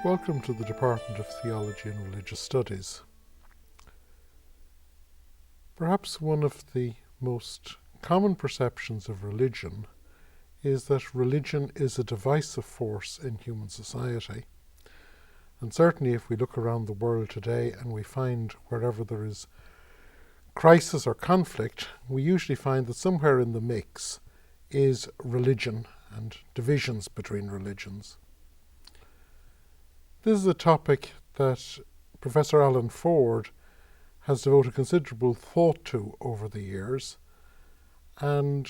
Welcome to the Department of Theology and Religious Studies. Perhaps one of the most common perceptions of religion is that religion is a divisive force in human society. And certainly if we look around the world today and we find wherever there is crisis or conflict, we usually find that somewhere in the mix is religion and divisions between religions. This is a topic that Professor Alan Ford has devoted considerable thought to over the years, and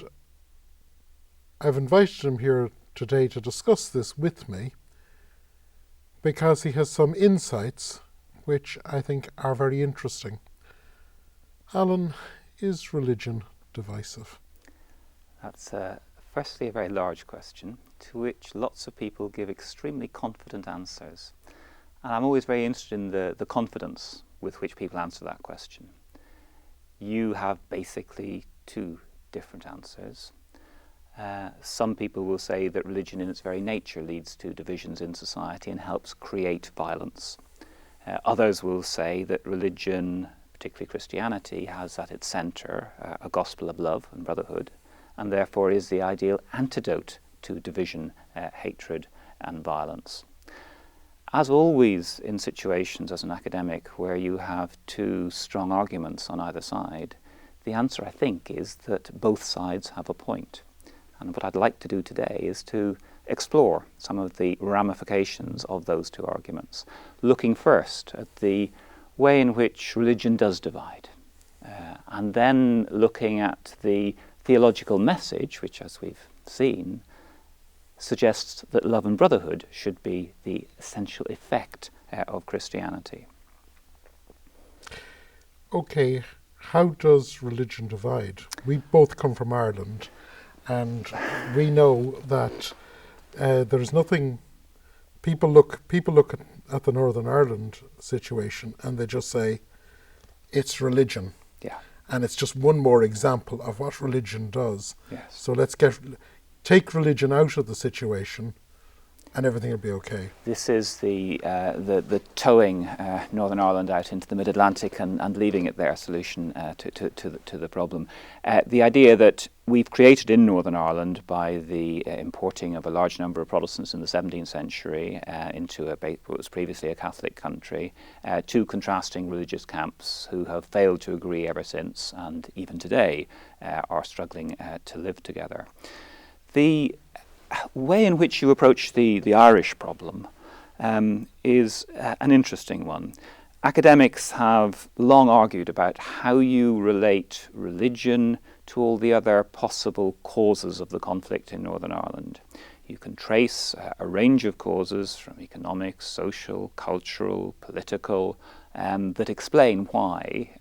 I've invited him here today to discuss this with me because he has some insights which I think are very interesting. Alan, is religion divisive? That's firstly a very large question to which lots of people give extremely confident answers. And I'm always very interested in the confidence with which people answer that question. You have basically two different answers. Some people will say that religion in its very nature leads to divisions in society and helps create violence. Others will say that religion, particularly Christianity, has at its centre a gospel of love and brotherhood, and therefore is the ideal antidote to division, hatred and violence. As always in situations as an academic where you have two strong arguments on either side, the answer I think is that both sides have a point. And what I'd like to do today is to explore some of the ramifications of those two arguments, looking first at the way in which religion does divide, and then looking at the theological message, which, as we've seen, suggests that love and brotherhood should be the essential effect of Christianity. Okay, how does religion divide? We both come from Ireland, and we know that there's nothing. People look at the Northern Ireland situation and they just say it's religion. Yeah. And it's just one more example of what religion does. Yes. So let's take religion out of the situation and everything will be okay. This is the towing Northern Ireland out into the mid-Atlantic and leaving it there solution to the problem. The idea that we've created in Northern Ireland by the importing of a large number of Protestants in the 17th century into what was previously a Catholic country, two contrasting religious camps who have failed to agree ever since and even today are struggling to live together. The way in which you approach the Irish problem is an interesting one. Academics have long argued about how you relate religion to all the other possible causes of the conflict in Northern Ireland. You can trace a range of causes from economic, social, cultural, political, that explain why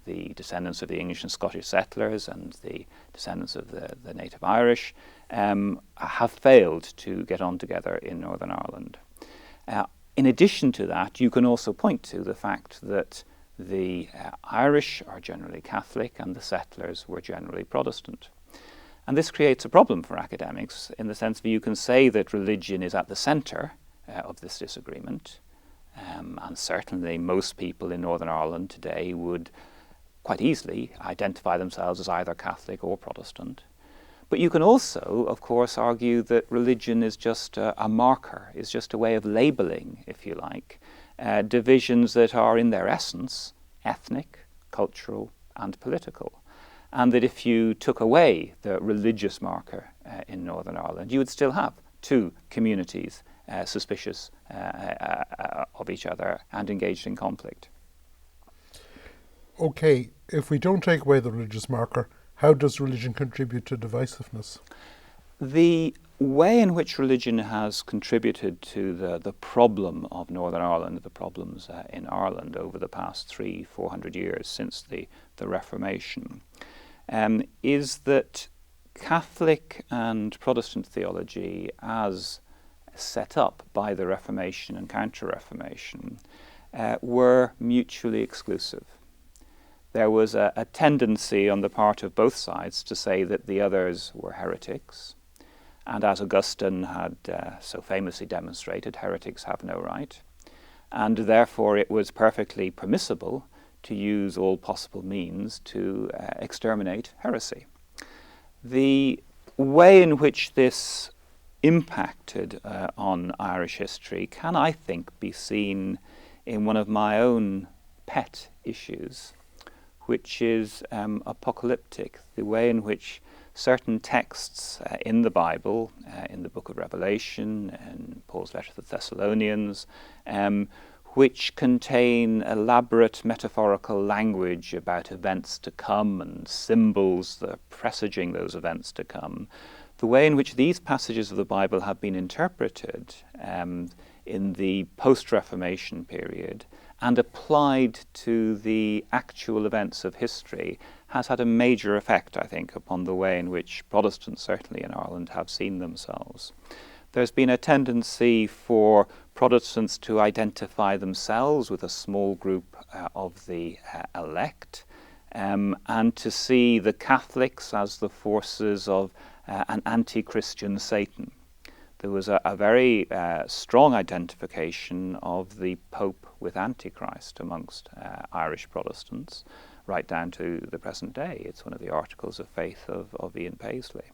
the descendants of the English and Scottish settlers and the descendants of the native Irish have failed to get on together in Northern Ireland. In addition to that, you can also point to the fact that the Irish are generally Catholic and the settlers were generally Protestant. And this creates a problem for academics in the sense that you can say that religion is at the centre of this disagreement, and certainly most people in Northern Ireland today would quite easily identify themselves as either Catholic or Protestant. But you can also, of course, argue that religion is just a marker, is just a way of labelling, if you like, divisions that are in their essence ethnic, cultural and political. And that if you took away the religious marker in Northern Ireland, you would still have two communities suspicious of each other and engaged in conflict. Okay, if we don't take away the religious marker, how does religion contribute to divisiveness? The way in which religion has contributed to the problem of Northern Ireland, the problems in Ireland over the past 300-400 years since the Reformation, is that Catholic and Protestant theology, as set up by the Reformation and Counter-Reformation, were mutually exclusive. There was a tendency on the part of both sides to say that the others were heretics, And as Augustine had so famously demonstrated, heretics have no right. And therefore it was perfectly permissible to use all possible means to exterminate heresy. The way in which this impacted on Irish history can, I think, be seen in one of my own pet issues, which is apocalyptic, the way in which certain texts in the Bible, in the book of Revelation, and Paul's letter to the Thessalonians, which contain elaborate metaphorical language about events to come and symbols that are presaging those events to come, the way in which these passages of the Bible have been interpreted in the post-Reformation period and applied to the actual events of history has had a major effect, I think, upon the way in which Protestants, certainly in Ireland, have seen themselves. There's been a tendency for Protestants to identify themselves with a small group of the elect, and to see the Catholics as the forces of an anti-Christian Satan. There was a very strong identification of the Pope with Antichrist amongst Irish Protestants, right down to the present day. It's one of the articles of faith of Ian Paisley.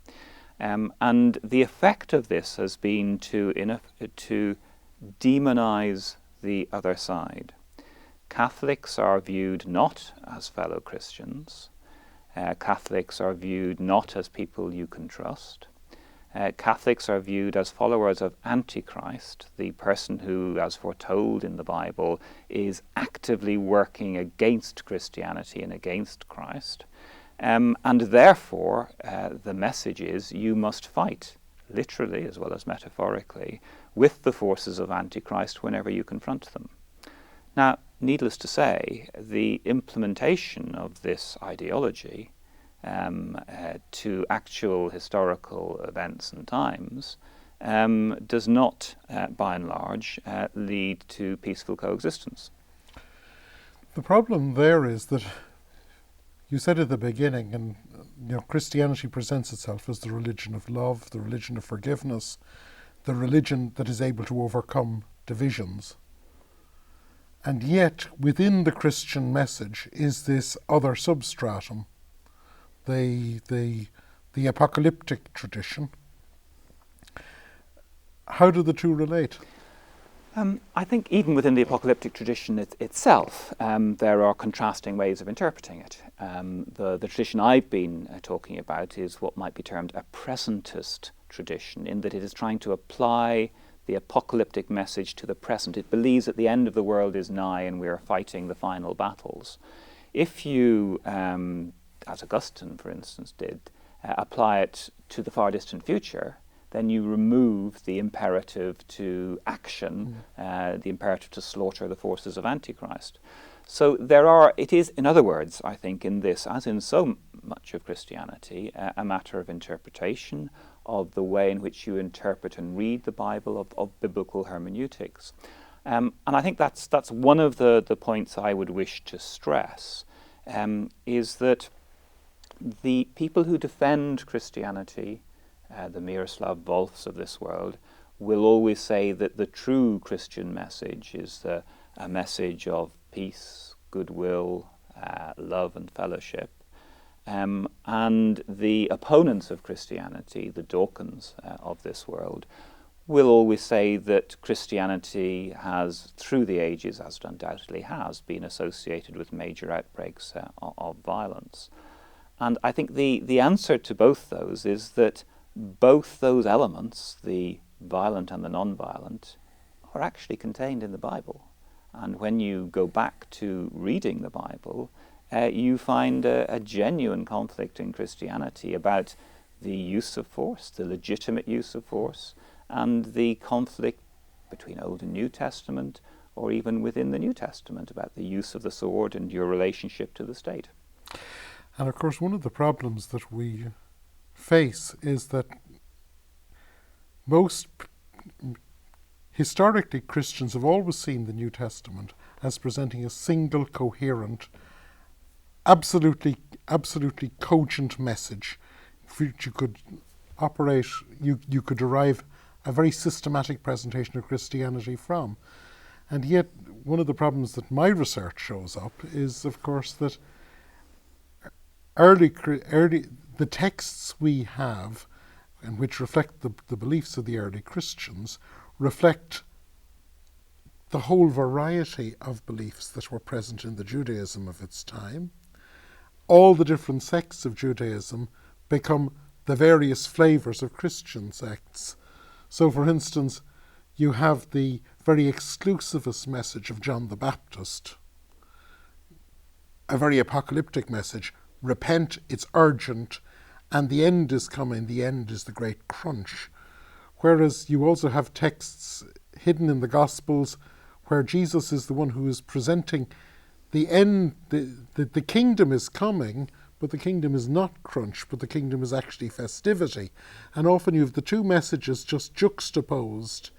And the effect of this has been to demonize the other side. Catholics are viewed not as fellow Christians. Catholics are viewed not as people you can trust. Catholics are viewed as followers of Antichrist, the person who, as foretold in the Bible, is actively working against Christianity and against Christ. And therefore, the message is you must fight, literally as well as metaphorically, with the forces of Antichrist whenever you confront them. Now, needless to say, the implementation of this ideology to actual historical events and times does not, by and large, lead to peaceful coexistence. The problem there is that you said at the beginning, and Christianity presents itself as the religion of love, the religion of forgiveness, the religion that is able to overcome divisions. And yet, within the Christian message is this other substratum, the apocalyptic tradition. How do the two relate? I think even within the apocalyptic tradition itself, there are contrasting ways of interpreting it. The tradition I've been talking about is what might be termed a presentist tradition, in that it is trying to apply the apocalyptic message to the present. It believes that the end of the world is nigh and we are fighting the final battles. If you, as Augustine, for instance, did, apply it to the far distant future, then you remove the imperative to action, the imperative to slaughter the forces of Antichrist. So it is, in other words, I think, in this, as in so much of Christianity, a matter of interpretation, of the way in which you interpret and read the Bible, of biblical hermeneutics. And I think that's one of the points I would wish to stress, is that the people who defend Christianity, the Miroslav Volfs of this world, will always say that the true Christian message is a message of peace, goodwill, love and fellowship. And the opponents of Christianity, the Dawkins of this world, will always say that Christianity has, through the ages, as it undoubtedly has, been associated with major outbreaks of violence. And I think the answer to both those is that both those elements, the violent and the non-violent, are actually contained in the Bible. And when you go back to reading the Bible, you find a genuine conflict in Christianity about the use of force, the legitimate use of force, and the conflict between Old and New Testament, or even within the New Testament, about the use of the sword and your relationship to the state. And of course, one of the problems that we face is that historically Christians have always seen the New Testament as presenting a single, coherent, absolutely cogent message, which you could operate, you could derive a very systematic presentation of Christianity from. And yet, one of the problems that my research shows up is, of course, that the texts we have, and which reflect the beliefs of the early Christians, reflect the whole variety of beliefs that were present in the Judaism of its time. All the different sects of Judaism become the various flavours of Christian sects. So, for instance, you have the very exclusivist message of John the Baptist, a very apocalyptic message. Repent, it's urgent, and the end is coming, the end is the great crunch. Whereas you also have texts hidden in the Gospels where Jesus is the one who is presenting the end, the kingdom is coming, but the kingdom is not crunch, but the kingdom is actually festivity. And often you have the two messages just juxtaposed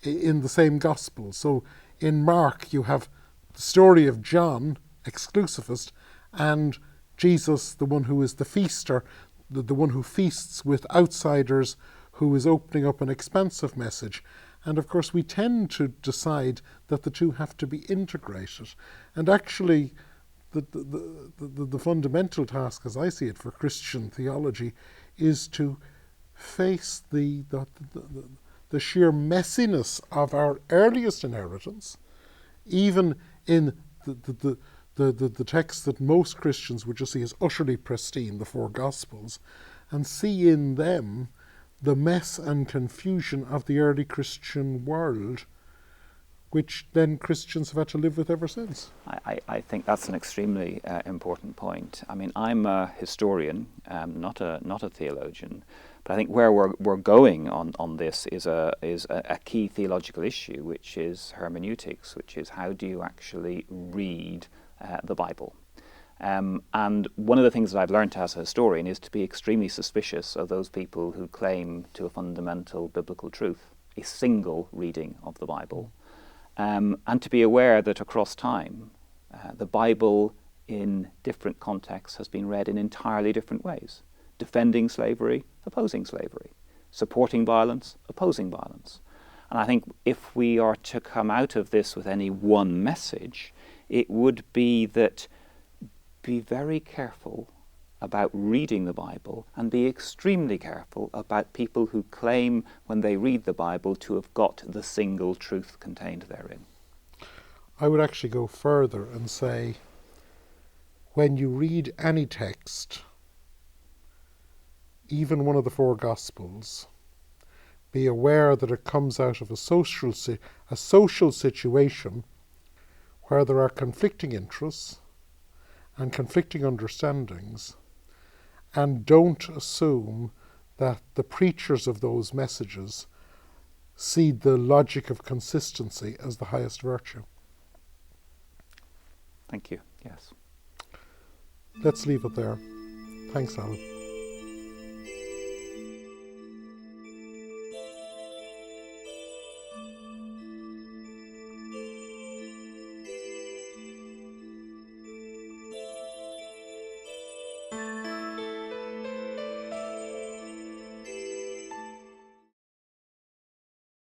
in the same gospel. So in Mark you have the story of John, exclusivist, and Jesus, the one who is the feaster, the one who feasts with outsiders, who is opening up an expansive message. And of course we tend to decide that the two have to be integrated. And actually the fundamental task, as I see it, for Christian theology is to face the sheer messiness of our earliest inheritance, even in the texts that most Christians would just see as utterly pristine, the four Gospels, and see in them the mess and confusion of the early Christian world, which then Christians have had to live with ever since. I think that's an extremely important point. I mean, I'm a historian, not a theologian, but I think where we're going on this is a key theological issue, which is hermeneutics, which is how do you actually read the Bible. And one of the things that I've learned as a historian is to be extremely suspicious of those people who claim to a fundamental biblical truth, a single reading of the Bible, and to be aware that across time, the Bible in different contexts has been read in entirely different ways. Defending slavery, opposing slavery. Supporting violence, opposing violence. And I think if we are to come out of this with any one message, it would be that be very careful about reading the Bible and be extremely careful about people who claim when they read the Bible to have got the single truth contained therein. I would actually go further and say, when you read any text, even one of the four Gospels, be aware that it comes out of a social situation where there are conflicting interests and conflicting understandings, and don't assume that the preachers of those messages see the logic of consistency as the highest virtue. Thank you. Yes. Let's leave it there. Thanks, Alan.